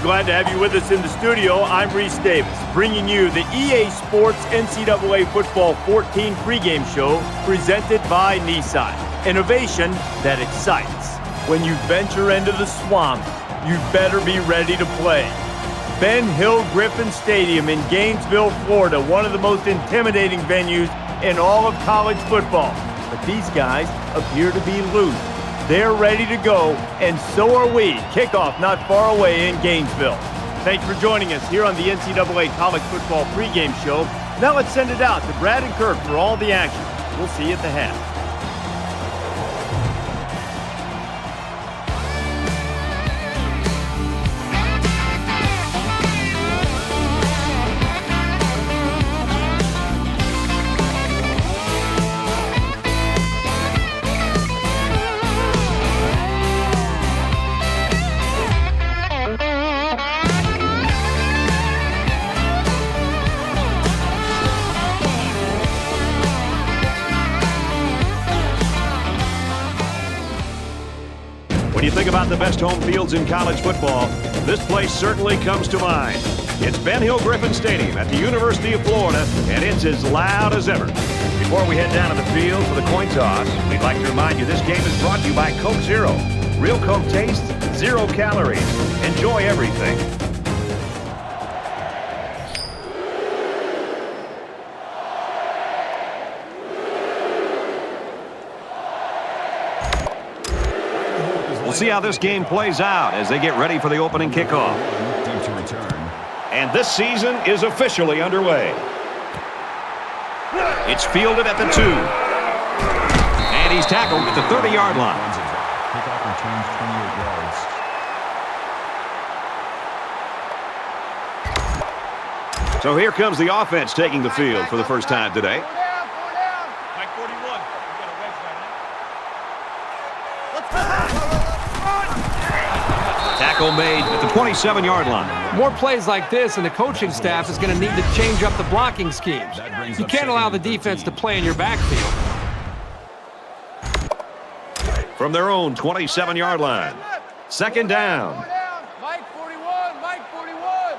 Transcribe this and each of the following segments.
glad to have you with us in the studio. I'm Reese Davis, bringing you the EA Sports NCAA Football 14 pregame show presented by Nissan. Innovation that excites. When you venture into the swamp, you better be ready to play. Ben Hill Griffin Stadium in Gainesville, Florida, one of the most intimidating venues in all of college football. But these guys appear to be loose. They're ready to go, and so are we. Kickoff not far away in Gainesville. Thanks for joining us here on the NCAA College Football pregame show. Now let's send it out to Brad and Kirk for all the action. We'll see you at the half. When you think about the best home fields in college football, this place certainly comes to mind. It's Ben Hill Griffin Stadium at the University of Florida, and it's as loud as ever. Before we head down to the field for the coin toss, we'd like to remind you this game is brought to you by Coke Zero. Real Coke taste, 0 calories. Enjoy everything. We'll see how this game plays out as they get ready for the opening kickoff. And this season is officially underway. It's fielded at the 2. And he's tackled at the 30-yard line. Kickoff returns 28 yards. So here comes the offense taking the field for the first time today. Tackle made at the 27-yard line. More plays like this, and the coaching staff is going to need to change up the blocking schemes. You can't allow the defense to play in your backfield. From their own 27-yard line. Second down. Mike 41, Mike 41.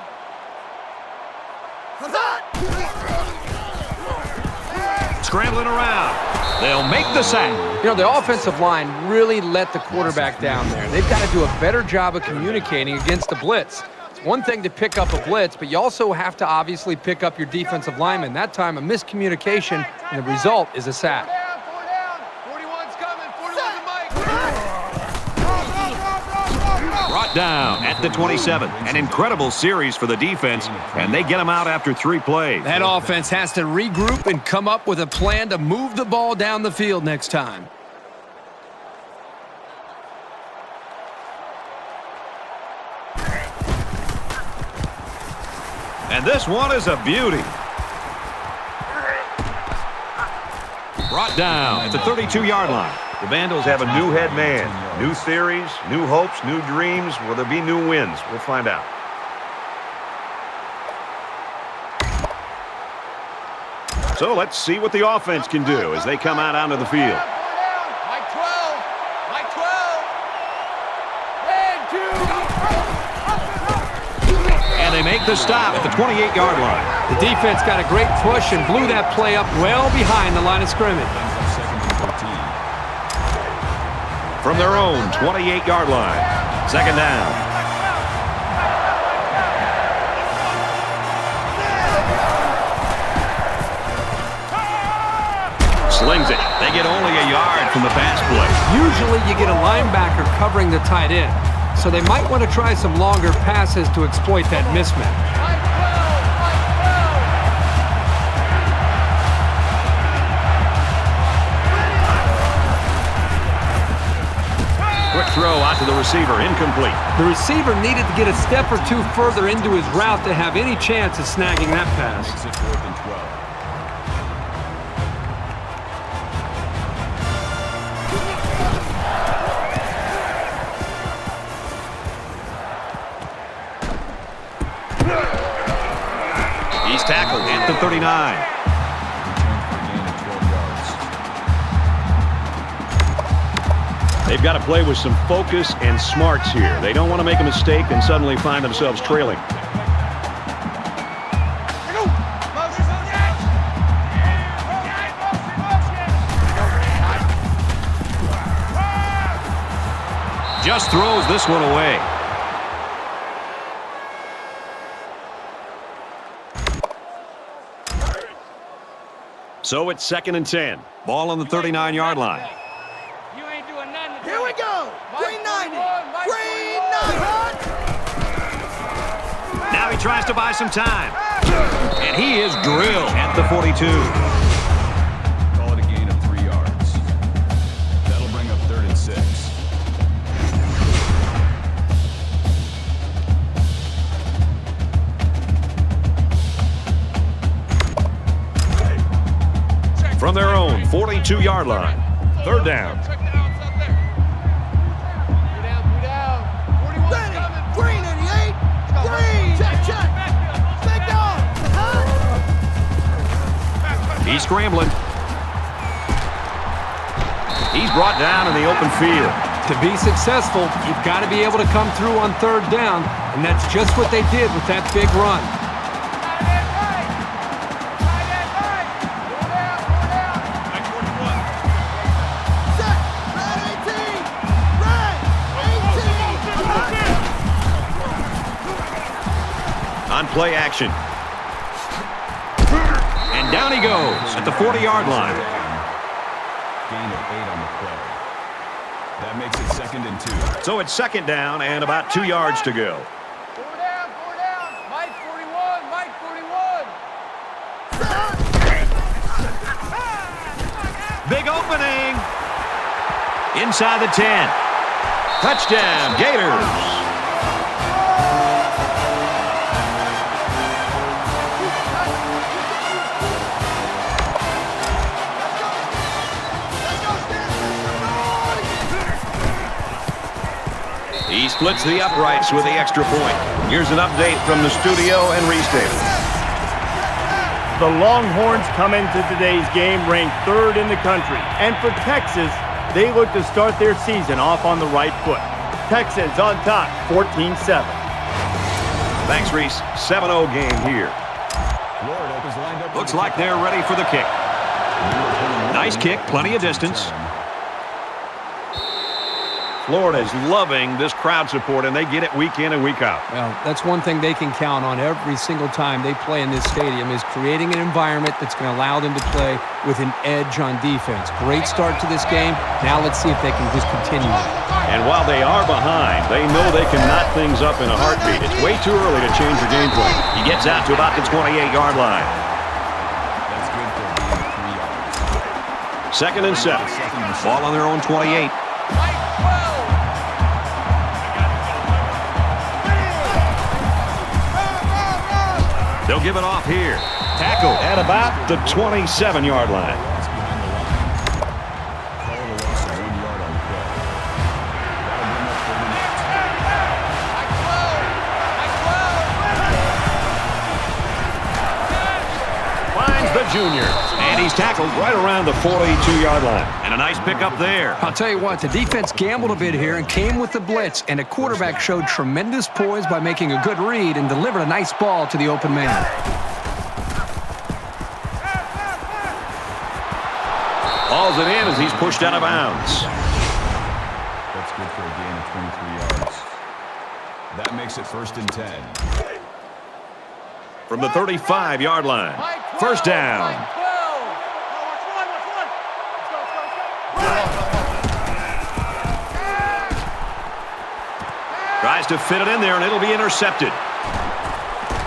Scrambling around. They'll make the sack. You know, the offensive line really let the quarterback down there. They've got to do a better job of communicating against the blitz. It's one thing to pick up a blitz, but you also have to obviously pick up your defensive lineman. That time, a miscommunication, and the result is a sack. 41's coming, 41's a Mike. Brought down at the 27. An incredible series for the defense, and they get them out after 3 plays. That offense has to regroup and come up with a plan to move the ball down the field next time. And this one is a beauty. Brought down at the 32-yard line. The Vandals have a new head man. New theories, new hopes, new dreams. Will there be new wins? We'll find out. So let's see what the offense can do as they come out onto the field. Mike 12, Mike 12. And they make the stop at the 28-yard line. The defense got a great push and blew that play up well behind the line of scrimmage. From their own 28-yard line. Second down. Slings it. They get only a yard from the pass play. Usually you get a linebacker covering the tight end, so they might want to try some longer passes to exploit that mismatch. Quick throw out to the receiver, incomplete. The receiver needed to get a step or two further into his route to have any chance of snagging that pass. Makes it 4th and 12. He's tackled at the 39. They've got to play with some focus and smarts here. They don't want to make a mistake and suddenly find themselves trailing. Just throws this one away. So it's 2nd and 10. Ball on the 39-yard line. You ain't doing nothing. Here we go. Green 90. Green 90. Now he tries to buy some time. And he is drilled at the 42. Call it a gain of 3 yards. That'll bring up 3rd and 6. From their own 42-yard line. 3rd down. Check the outs out there. Be down. 41's Ready. coming. Green 88. Green. Check, check. Back down. He's scrambling. He's brought down in the open field. To be successful, you've got to be able to come through on 3rd down, and that's just what they did with that big run. Set. Red 18. Red 18. On play action. And down he goes at the 40-yard line. Gain of 8 on the play. That makes it 2nd and 2. So it's 2nd down and about 2 yards to go. 4 down. Mike 41. Mike 41. Big opening. Inside the 10. Touchdown, Gators. He splits the uprights with the extra point. Here's an update from the studio and restatement. The Longhorns come into today's game ranked 3rd in the country. And for Texas, they look to start their season off on the right foot. Texans on top, 14-7. Thanks, Reese. 7-0 game here. Florida is lined up. Looks like they're ready for the kick. Nice kick, plenty of distance. Florida is loving this crowd support, and they get it week in and week out. Well, that's one thing they can count on every single time they play in this stadium is creating an environment that's going to allow them to play with an edge on defense. Great start to this game. Now let's see if they can just continue it. And while they are behind, they know they can knot things up in a heartbeat. It's way too early to change your game plan. He gets out to about the 28-yard line. That's good for a gain of 3 yards. 2nd and 7. Ball on their own 28. Mike 12. They'll give it off here. Tackle at about the 27-yard line. That's behind the line. Call it a loss of 1 yard on the play. That'll bring up 3rd and 8. Finds the junior. And he's tackled right around the 42-yard line. And a nice pickup there. I'll tell you what, the defense gambled a bit here and came with the blitz, and the quarterback showed tremendous poise by making a good read and delivered a nice ball to the open man. Hauls it in as he's pushed out of bounds. That's good for a gain of 23 yards. That makes it 1st and 10. From the 35-yard line. Mike 12. 1st down. Mike 12. Tries to fit it in there, and it'll be intercepted.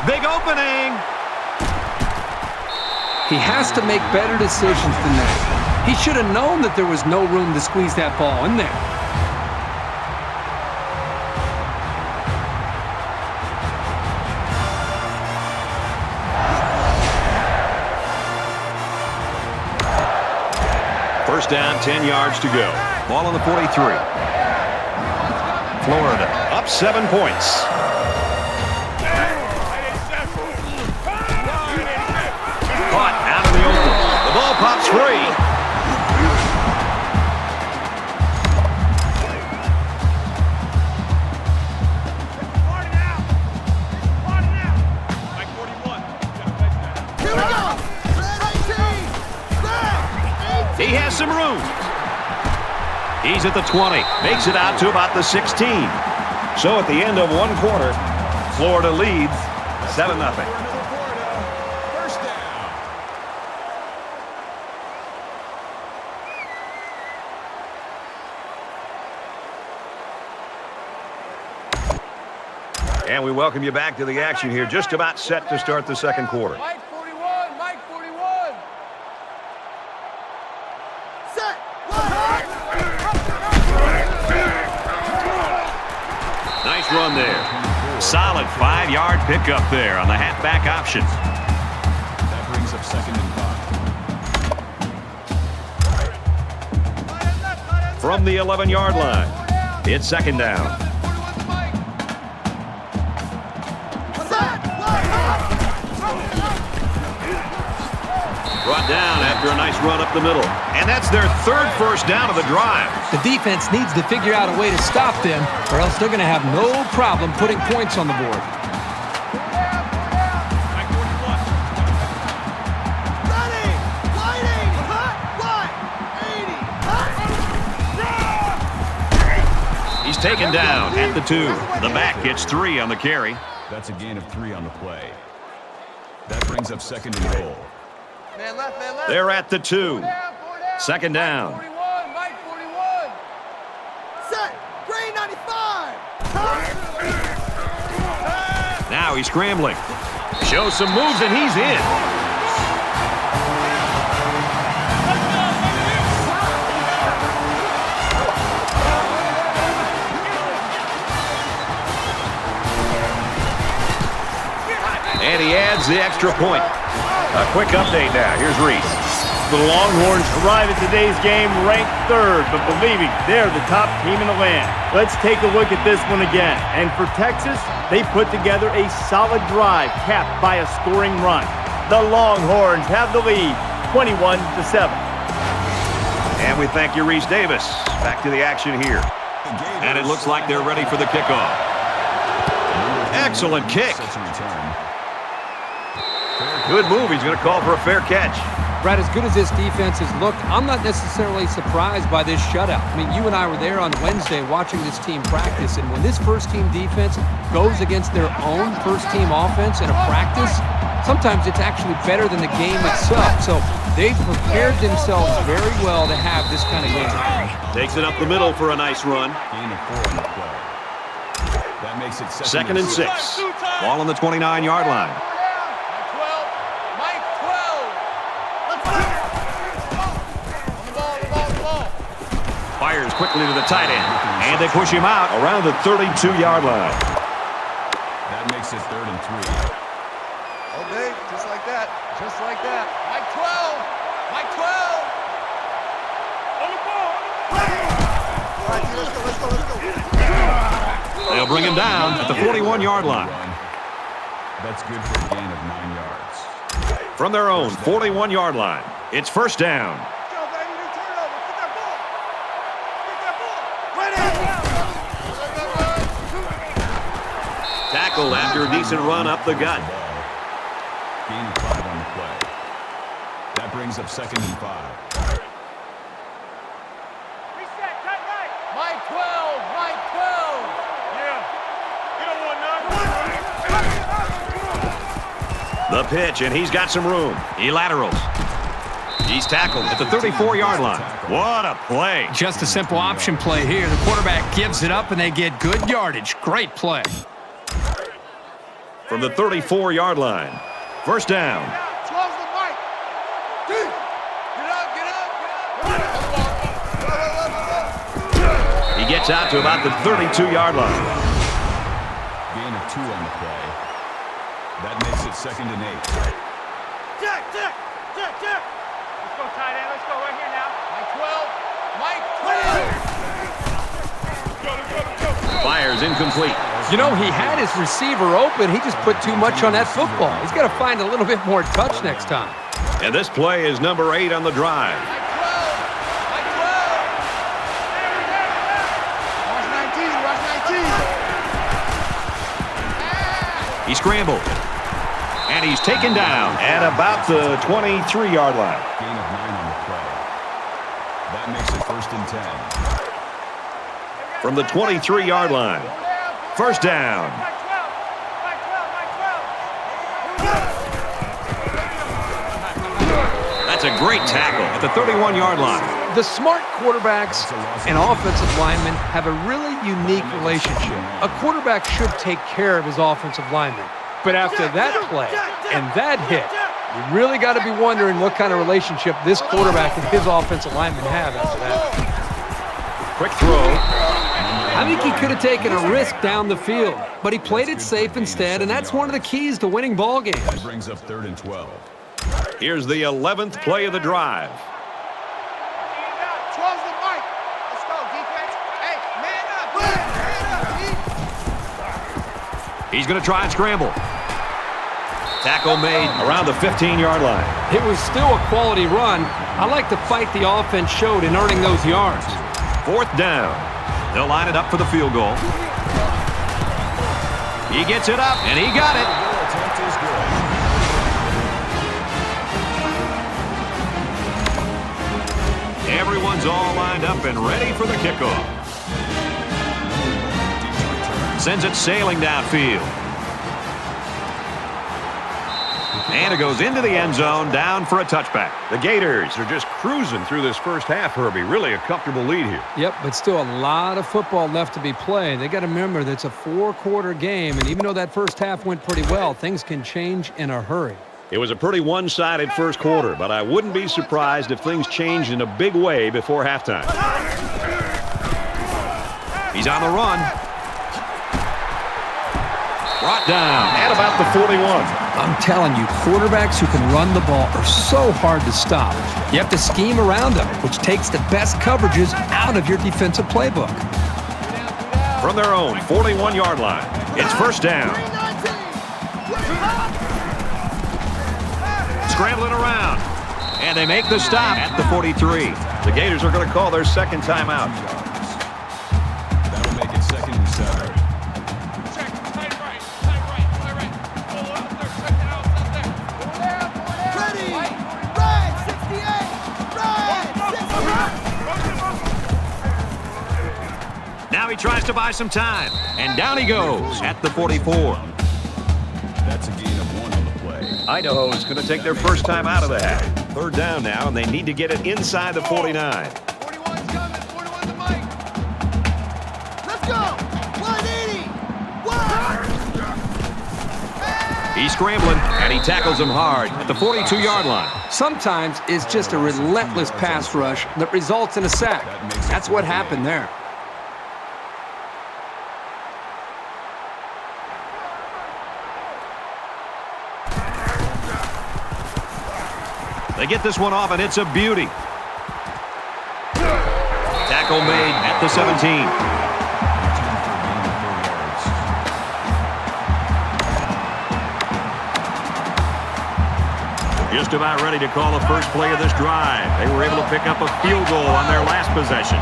Big opening. He has to make better decisions than that. He should have known that there was no room to squeeze that ball in there. First down, 10 yards to go. Ball on the 43. Florida up 7 points. Caught out in the open. The ball pops free. some room. He's at the 20. Makes it out to about the 16. So at the end of one quarter, Florida leads 7-0. And we welcome you back to the action here. Just about set to start the second quarter. Mike 41, Mike 41. Set. Nice run there. Solid 5-yard pickup there on the halfback option. That brings up 2nd and 5. From the 11-yard line, it's 2nd down. Brought down after a nice run up the middle. And that's their 3rd first down of the drive. The defense needs to figure out a way to stop them, or else they're going to have no problem putting points on the board. Ready. Line 80. Hot. Line. 80. Hot. He's taken down at the 2. The back gets 3 on the carry. That's a gain of 3 on the play. That brings up 2nd and goal. Man left, man left. They're at the 2. 4 down. 2nd down. Mike 41, Mike 41. Set. Green 95. Now he's scrambling. Shows some moves, and he's in. And he adds the extra point. A quick update now. Here's Reese. The Longhorns arrive at today's game ranked 3rd, but believing they're the top team in the land. Let's take a look at this one again. And for Texas, they put together a solid drive capped by a scoring run. The Longhorns have the lead, 21-7. And we thank you, Reese Davis. Back to the action here. And it looks like they're ready for the kickoff. Excellent kick. Good move. He's going to call for a fair catch. Brad, as good as this defense has looked, I'm not necessarily surprised by this shutout. I mean, you and I were there on Wednesday watching this team practice, and when this first-team defense goes against their own first-team offense in a practice, sometimes it's actually better than the game itself. So they've prepared themselves very well to have this kind of game. Takes it up the middle for a nice run. Gain of 4 on the play. That makes it 2nd and 6. Ball on the 29-yard line. Fires quickly to the tight end. And they push him out around the 32-yard line. That makes it 3rd and 3. Okay, just like that. Just like that. Mike 12. Mike 12. On the ball. All right, let's go. They'll bring him down at the 41-yard line. That's good for a gain of 9 yards. From their own 41-yard line, it's 1st down. Tackled after a decent run up the gut. Gain of 5 on the play. That brings up 2nd and 5. Reset, tight right. Mike 12. Mike 12. Yeah. You don't want none. The pitch, and he's got some room. He laterals. He's tackled at the 34-yard line. What a play. Just a simple option play here. The quarterback gives it up, and they get good yardage. Great play. From the 34-yard line, 1st down. Close the mic. Get up, get up. He gets out to about the 32-yard line. Gain of 2 on the play. That makes it 2nd and 8. Check. Let's go tight end. Let's go right here now. Mike 12. Fires incomplete. You know, he had his receiver open. He just put too much on that football. He's got to find a little bit more touch next time. And this play is number 8 on the drive. Mike 12. He scrambled. And he's taken down at about the 23-yard line. Gain of 9 on the play. That makes it 1st and 10. From the 23-yard line. First down. That's a great tackle at the 31-yard line. The smart quarterbacks and offensive linemen have a really unique relationship. A quarterback should take care of his offensive lineman. But after that play and that hit, you really got to be wondering what kind of relationship this quarterback and his offensive lineman have after that. Quick throw. I think he could have taken a risk down the field, but he played it safe instead, and that's one of the keys to winning ball games. That brings up 3rd and 12. Here's the 11th play of the drive. 12's the mic. Let's go, defense. Hey, man up. Man up. He's going to try and scramble. Tackle made around the 15-yard line. It was still a quality run. I like the fight the offense showed in earning those yards. 4th down. They'll line it up for the field goal. He gets it up, and he got it. Attempt is good. Everyone's all lined up and ready for the kickoff. Sends it sailing downfield. And it goes into the end zone, down for a touchback. The Gators are just cruising through this first half, Herbie. Really a comfortable lead here. Yep, but still a lot of football left to be played. They got to remember that it's a 4-quarter game, and even though that first half went pretty well, things can change in a hurry. It was a pretty one-sided first quarter, but I wouldn't be surprised if things changed in a big way before halftime. He's on the run. Brought down at about the 41. I'm telling you, quarterbacks who can run the ball are so hard to stop. You have to scheme around them, which takes the best coverages out of your defensive playbook. From their own 41-yard line, it's first down. Scrambling around, and they make the stop at the 43. The Gators are going to call their second timeout. That'll make it 2nd and 7. Now he tries to buy some time, and down he goes at the 44. That's a gain of 1 on the play. Idaho is going to take their first time out of the half. 3rd down now, and they need to get it inside the 49. 41's coming. 41's the mic. Let's go. 180. He's scrambling, and he tackles him hard at the 42-yard line. Sometimes it's just a relentless pass rush that results in a sack. That's what happened there. They get this one off, and it's a beauty. Tackle made at the 17. Just about ready to call the first play of this drive. They were able to pick up a field goal on their last possession.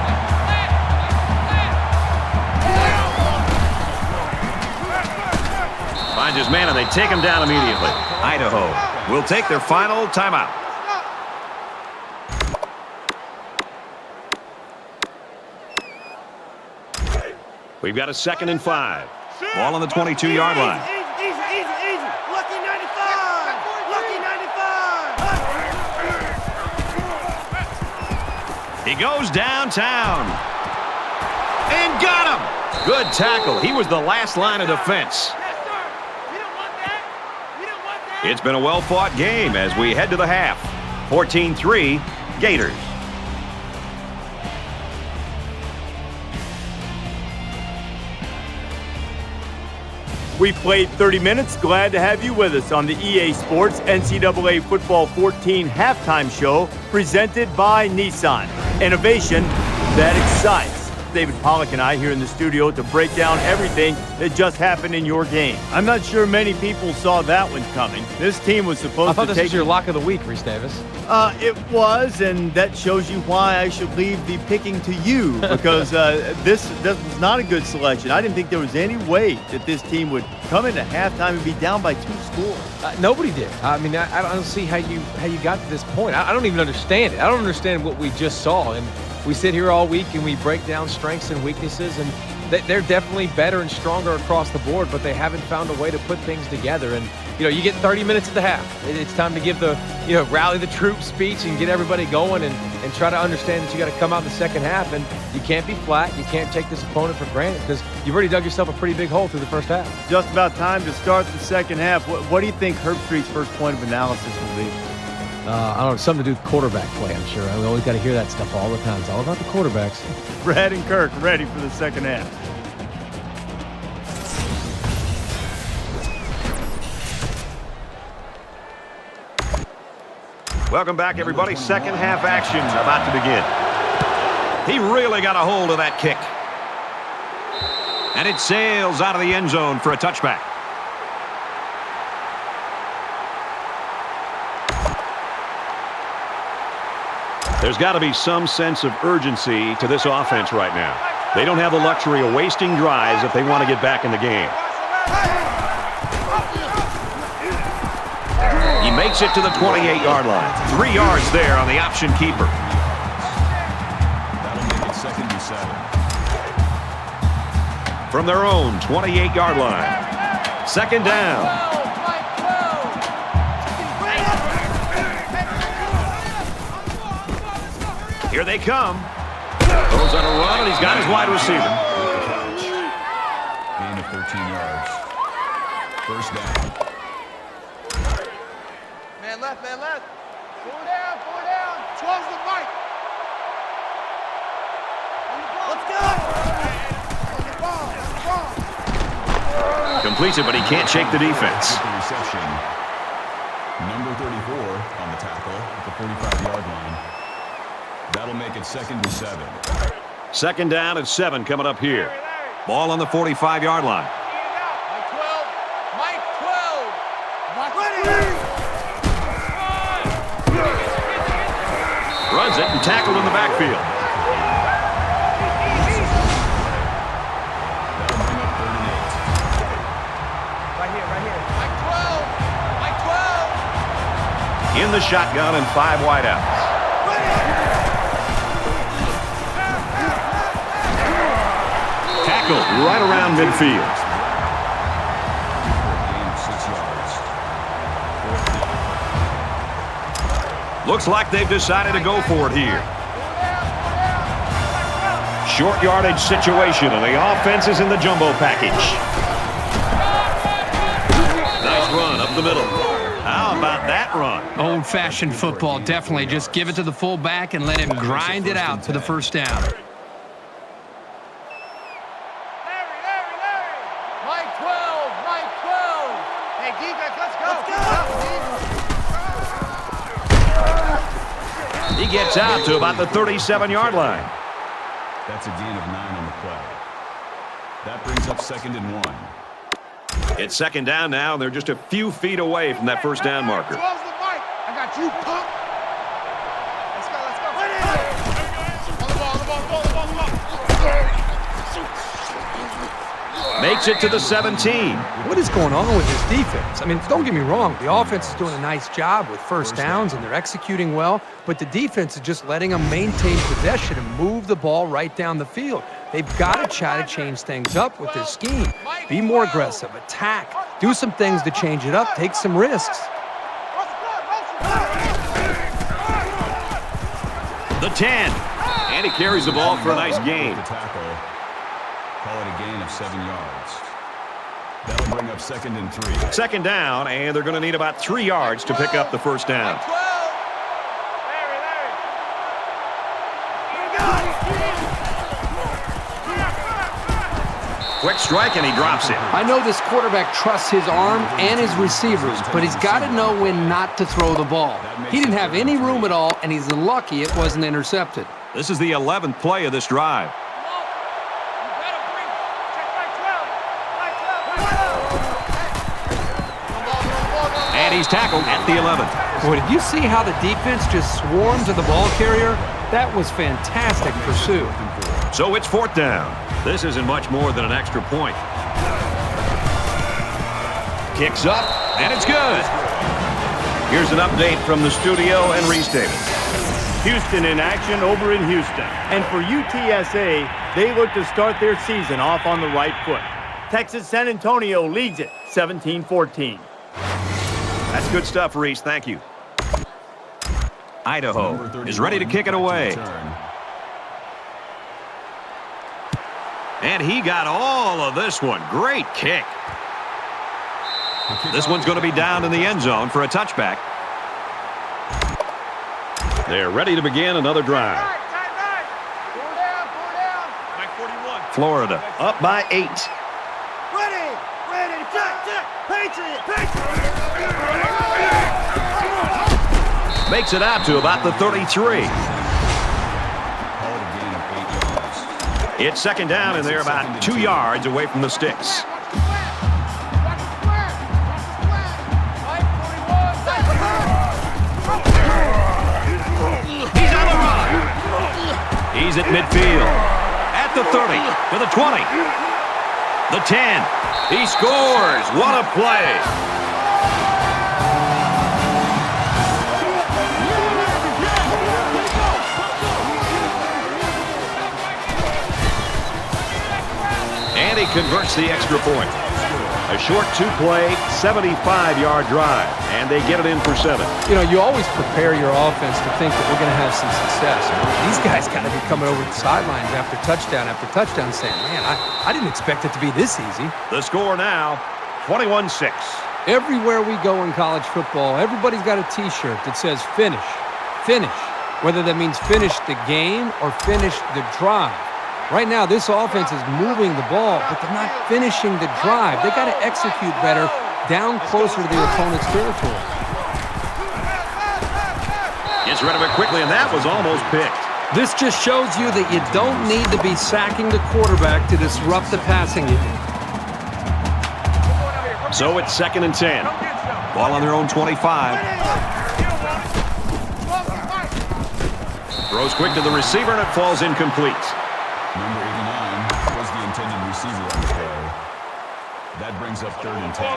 Finds his man, and they take him down immediately. Idaho will take their final timeout. We've got a 2nd and 5. Ball on the 22-yard line. Easy. Lucky 95. Lucky 95. He goes downtown. And got him. Good tackle. He was the last line of defense. It's been a well-fought game as we head to the half. 14-3, Gators. We played 30 minutes. Glad to have you with us on the EA Sports NCAA Football 14 halftime show presented by Nissan. Innovation that excites. David Pollack and I here in the studio to break down everything that just happened in your game. I'm not sure many people saw that one coming. This team was supposed I thought to this take was your lock of the week, Reese Davis. It was, and that shows you why I should leave the picking to you, because this was not a good selection. I didn't think there was any way that this team would come into halftime and be down by 2 scores. Nobody did. I mean, I don't see how you got to this point. I don't even understand it. I don't understand what we just saw. And we sit here all week and we break down strengths and weaknesses, and they're definitely better and stronger across the board, but they haven't found a way to put things together. And, you get 30 minutes at the half. It's time to give the, rally the troops speech and get everybody going and try to understand that you got to come out in the second half, and you can't be flat. You can't take this opponent for granted because you've already dug yourself a pretty big hole through the first half. Just about time to start the second half. What do you think Herbstreit's first point of analysis will be? I don't know, something to do with quarterback play, I'm sure. We always got to hear that stuff all the time. It's all about the quarterbacks. Brad and Kirk ready for the second half. Welcome back, everybody. Second half action about to begin. He really got a hold of that kick. And it sails out of the end zone for a touchback. There's got to be some sense of urgency to this offense right now. They don't have the luxury of wasting drives if they want to get back in the game. He makes it to the 28-yard line. 3 yards there on the option keeper. That'll make it 2nd and 7. From their own 28-yard line. 2nd down. Here they come. Goes on a run, and he's got his wide receiver. Gain of 13 yards. First down. Man left, man left. 4 down, 4 down. 12's the mic. Let's go. On the ball, on the ball. Completes it, but he can't shake the defense. The reception. Number 34 on the tackle at the 45-yard line. That'll make it 2nd and 7. 2nd down and 7 coming up here. Ball on the 45-yard line. Mike 12. Mike 12. Mike 12. Runs it and tackled in the backfield. That'll bring up 3rd and 8. Right here. Mike 12. Mike 12. In the shotgun and 5 wideouts. Tackled right around midfield. Gain of 6 yards. 4th down. Looks like they've decided to go for it here. Short yardage situation, and the offense is in the jumbo package. Nice run up the middle. How about that run? Old-fashioned football, definitely. Just give it to the fullback and let him grind it out for the first down. Mike 12. Mike 12. Hey, defense, let's go. He gets out to about the 37-yard line. That's a gain of 9 on the play. That brings up 2nd and 1. It's 2nd down now, and they're just a few feet away from that first down marker. 12's the mic. I got you, punk. Let's go. On the ball. Makes it to the 17. What is going on with this defense? I mean, don't get me wrong. The offense is doing a nice job with first downs, and they're executing well, but the defense is just letting them maintain possession and move the ball right down the field. They've got to try to change things up with their scheme. Be more aggressive, attack, do some things to change it up, take some risks. The 10. And he carries the ball for a nice gain. The tackle. Call it a gain of 7 yards. That'll bring up 2nd and 3. 2nd down, and they're going to need about 3 yards to pick up the first down. Quick strike, and he drops it. I know this quarterback trusts his arm and his receivers, but he's got to know when not to throw the ball. He didn't have any room at all, and he's lucky it wasn't intercepted. This is the 11th play of this drive. And he's tackled at the 11. Boy, did you see how the defense just swarmed to the ball carrier? That was fantastic pursuit. So it's 4th down. This isn't much more than an extra point. Kicks up, and it's good. Here's an update from the studio and Reese Davis. Houston in action over in Houston. And for UTSA, they look to start their season off on the right foot. Texas San Antonio leads it 17-14. That's good stuff, Reese. Thank you. Idaho is ready to kick it away. And he got all of this one. Great kick. This one's going to be down in the end zone for a touchback. They're ready to begin another drive. Florida up by 8. Ready, check, Patriot. Makes it out to about the 33. It's 2nd down, and they're about 2 yards away from the sticks. He's on the run. He's at midfield. At the 30, to the 20. The 10. He scores. What a play. And he converts the extra point. A short 2-play, 75-yard drive, and they get it in for 7. You know, you always prepare your offense to think that we're going to have some success. These guys got to be coming over the sidelines after touchdown saying, man, I didn't expect it to be this easy. The score now, 21-6. Everywhere we go in college football, everybody's got a T-shirt that says finish, finish, whether that means finish the game or finish the drive. Right now, this offense is moving the ball, but they're not finishing the drive. They got to execute better down closer to their opponent's territory. Gets rid of it quickly, and that was almost picked. This just shows you that you don't need to be sacking the quarterback to disrupt the passing game. So it's 2nd and 10. Ball on their own 25. Throws quick to the receiver, and it falls incomplete. Number 89 was the intended receiver on the play. That brings up 3rd and 10.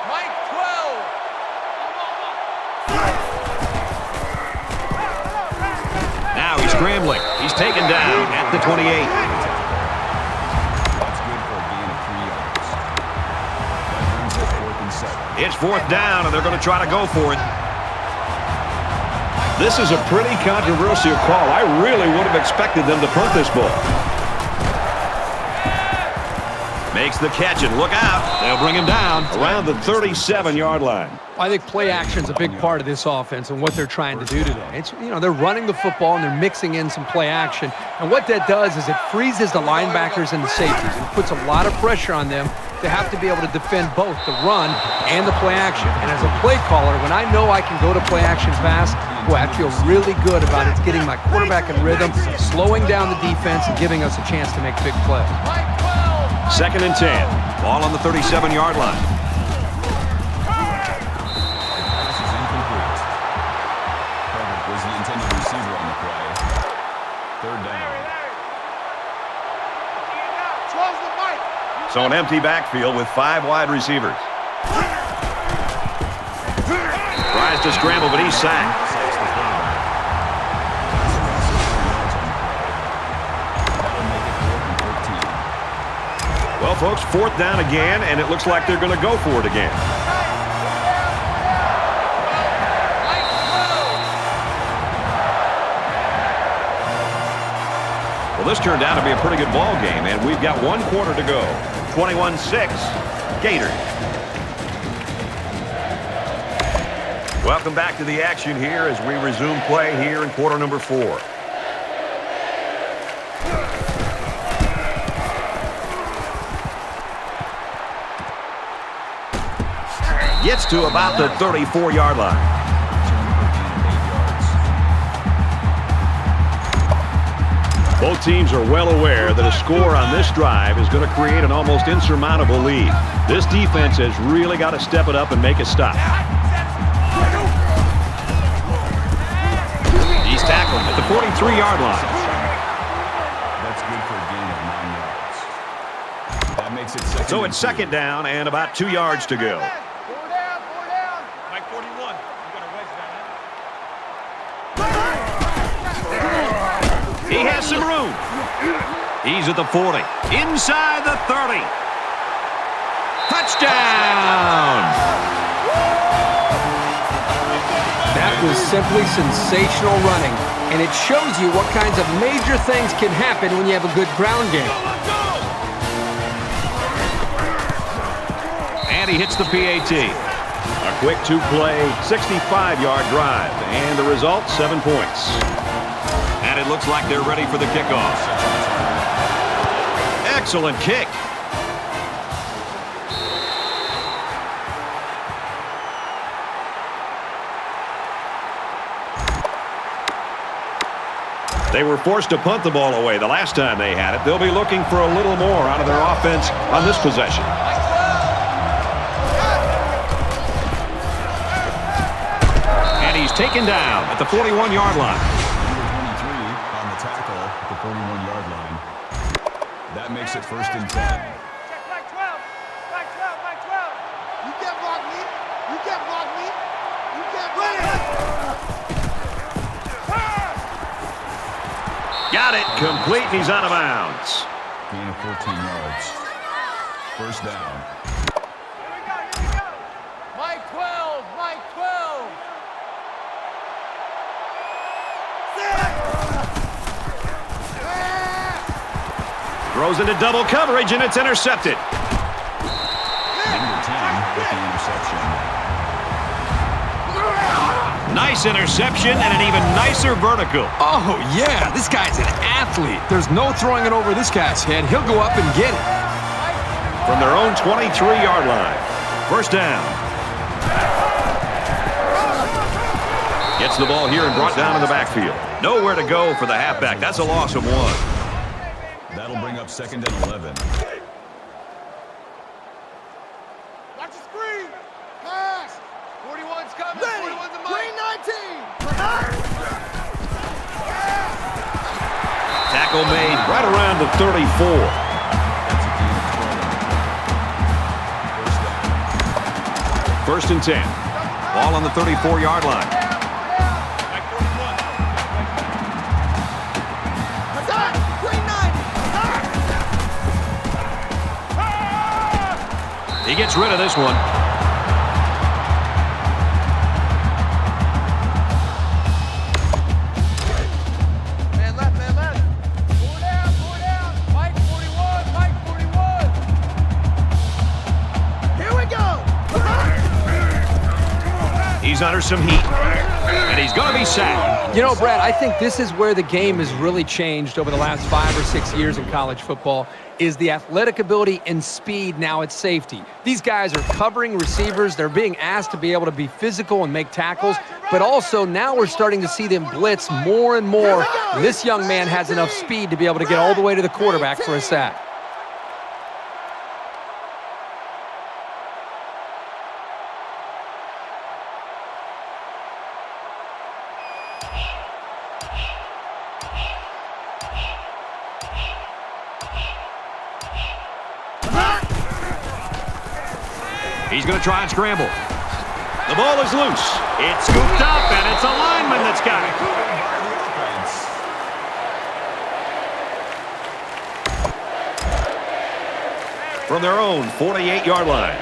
Mike 12. Now he's scrambling. He's taken down at the 28. That's good for a gain of 3 yards. That brings up 4th and 7. It's 4th down, and they're going to try to go for it. This is a pretty controversial call. I really would have expected them to punt this ball. Makes the catch, and look out. They'll bring him down around the 37-yard line. I think play action's a big part of this offense and what they're trying to do today. It's, you know, they're running the football and they're mixing in some play action. And what that does is it freezes the linebackers and the safeties. It puts a lot of pressure on them to have to be able to defend both the run and the play action. And as a play caller, when I know I can go to play action fast, boy, I feel really good about it. It's getting my quarterback in rhythm, slowing down the defense, and giving us a chance to make big plays. 2nd and 10. Ball on the 37-yard line. This is incomplete. Herbert was the intended receiver on the play. 3rd down. So an empty backfield with 5 wide receivers. Tries to scramble, but he's sacked. Well, folks, 4th down again, and it looks like they're going to go for it again. Well, this turned out to be a pretty good ball game, and we've got 1 quarter to go. 21-6, Gators. Welcome back to the action here as we resume play here in quarter number 4. Gets to about the 34-yard line. Both teams are well aware that a score on this drive is going to create an almost insurmountable lead. This defense has really got to step it up and make a stop. He's tackled at the 43-yard line. That's good for a gain of 9 yards. That makes it second. So it's second down and about 2 yards to go. Mike 41. You got a wedge down there. He has some room. He's at the 40. Inside the 30. Touchdown! That was simply sensational running, and it shows you what kinds of major things can happen when you have a good ground game. And he hits the PAT. A quick two-play, 65-yard drive. And the result, 7 points. And it looks like they're ready for the kickoff. Excellent kick. They were forced to punt the ball away the last time they had it. They'll be looking for a little more out of their offense on this possession. And he's taken down at the 41-yard line. Number 23 on the tackle at the 41-yard line. That makes it first and 10. Mike 12. Mike 12. Mike 12. You can't block me. You can't block me. You can't block me. Got it. Complete, and he's out of bounds. Gain of 14 yards. First down. Here we go. Mike 12. Mike 12. Throws into double coverage, and it's intercepted. Number 10 with the interception. Nice interception and an even nicer vertical. Oh, yeah, this guy's an athlete. There's no throwing it over this guy's head. He'll go up and get it. From their own 23-yard line. First down. Gets the ball here and brought down in the backfield. Nowhere to go for the halfback. That's a loss of 1. That'll bring up second and 11. Watch the screen. Pass. 41's coming. 41's a Green 19. Tackle made right around the 34. That's a gain of 12. First down. First and 10. Ball on the 34-yard line. He gets rid of this one. Man left. Four down. Mike 41. Mike 41. Here we go. He's under some heat, and he's going to be sacked. You know, Brad, I think this is where the game has really changed over the last 5 or 6 years in college football, is the athletic ability and speed now at safety. These guys are covering receivers. They're being asked to be able to be physical and make tackles, but also now we're starting to see them blitz more and more. This young man has enough speed to be able to get all the way to the quarterback for a sack. He's going to try and scramble. The ball is loose. It's scooped up, and it's a lineman that's got it. From their own 48-yard line.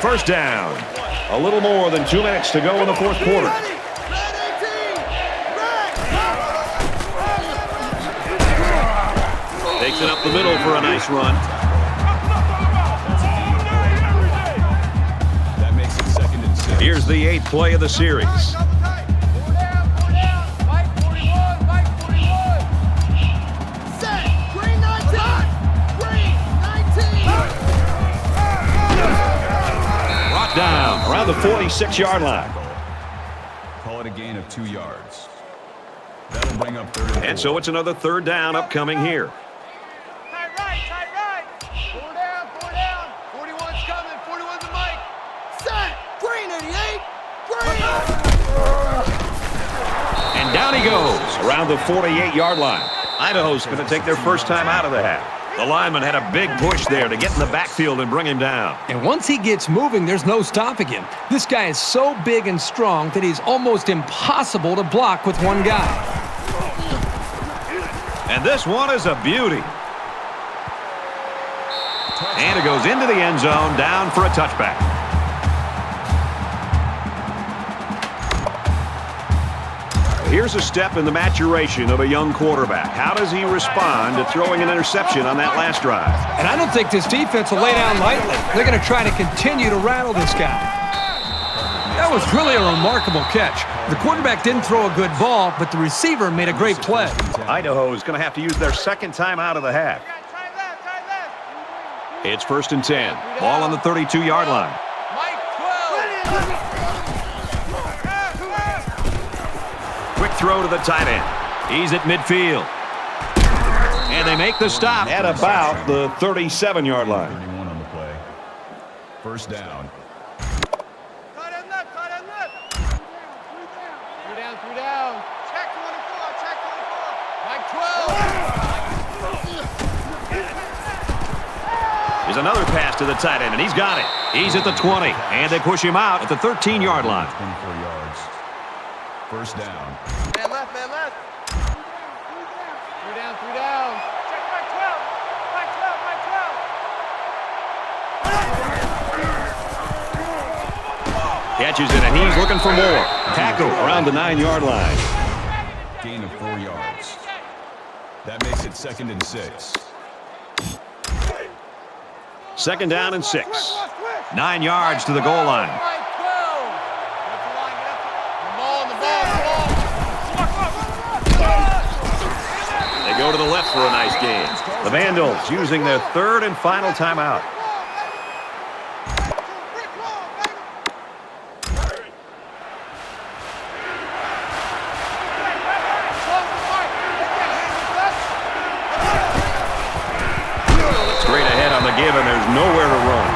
First down. A little more than 2 minutes to go in the fourth quarter. Takes it up the middle for a nice run. Here's the 8th play of the series. Four down. Mike 41. Mike 41. Set. Green 19. Green 19. Brought down around the 46-yard line. Call it a gain of 2 yards. That'll bring up 3rd And so it's another 3rd down upcoming here. Tight right. 4 down, 4 down. 41's coming, 41's the mic. Set, green 88, green. And down he goes around the 48-yard line. Idaho's going to take their first time out of the half. The lineman had a big push there to get in the backfield and bring him down. And once he gets moving, there's no stopping him. This guy is so big and strong that he's almost impossible to block with one guy. And this one is a beauty. And it goes into the end zone, down for a touchback. Here's a step in the maturation of a young quarterback. How does he respond to throwing an interception on that last drive? And I don't think this defense will lay down lightly. They're going to try to continue to rattle this guy. That was really a remarkable catch. The quarterback didn't throw a good ball, but the receiver made a great play. Idaho is going to have to use their second time out of the half. It's 1st and 10. Ball on the 32-yard line. Mike 12. Quick throw to the tight end. He's at midfield. And they make the stop at about the 37-yard line. 31 on the play. 1st down. Tight end left. 3 down. Check 24. Mike 12. Here's another pass to the tight end, and he's got it. He's at the 20, and they push him out at the 13-yard line. 24 yards. 1st down. Man left. 3 down. Check Mike 12. Catches it, and he's looking for more. Tackle around the 9-yard line. Gain of 4 yards. That makes it 2nd and 6. 2nd down and 6. 9 yards to the goal line. Mike 12. The ball. They go to the left for a nice gain. The Vandals using their 3rd and final timeout. Straight ahead on the give, and there's nowhere to run.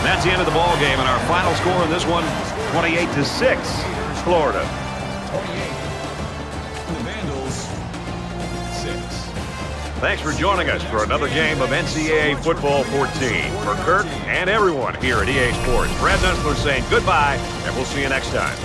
That's the end of the ball game, and our final score in this one, 28-6, Florida. 28. The Vandals, 6. Thanks for joining us for another game of NCAA Football 14. For Kirk and everyone here at EA Sports, Brad Nessler saying goodbye, and we'll see you next time.